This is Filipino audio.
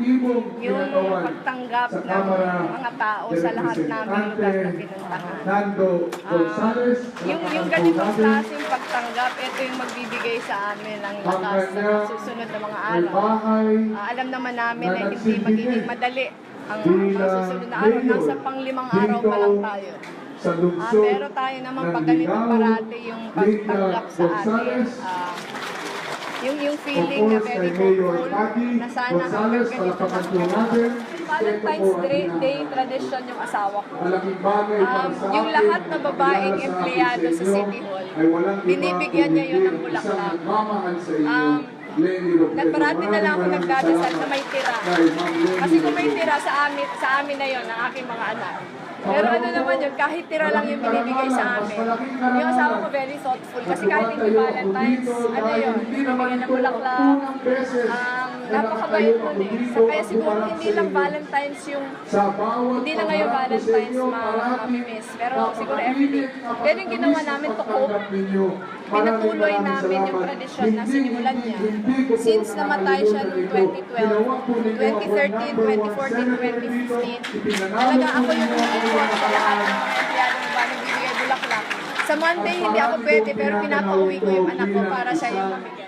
yung pagtanggap ng mga tao sa lahat namin lugar na pinuntahan. Yung ganitong klaseng pagtanggap, ito yung magbibigay sa amin ng lakas sa susunod na mga araw. Alam naman namin na hindi magiging madali ang susunod na araw. Nasa pang-5 araw pa lang tayo. Pero tayo naman pag ganito parati yung pagtanggap sa atin. Yung feeling na very hopeful na sana hanggang ganito natin. Valentine's Day tradition yung asawa ko. Yung lahat na babaeng empleyado sa City Hall, binibigyan niya yun ng bulaklak. Parati na lang ako nagdadasal na may tira. Kasi kung may tira sa amin na yun, ng aking mga anak. Pero ano naman yun, kahit tira lang yung binibigay sa amin. Yung asawa ko very thoughtful. Kasi kahit hindi Valentine's, ano yun, binibigyan ng bulaklak. Napakabait nun eh. Kaya siguro hindi lang Valentine's yung, hindi na ngayon Valentine's mamimiss. Pero siguro everyday. Pero yung ginawa namin to cope, pinatuloy namin yung tradisyon na sinimulan niya. Since namatay siya noong 2012, 2013, 2014, 2015, talaga ako yung report sa lahat ng mga empleyado na ba nagbibigay bulaklak. Sa Monday, hindi ako pwede, pero pinapauwi ko yung anak ko para siya yung mamigay.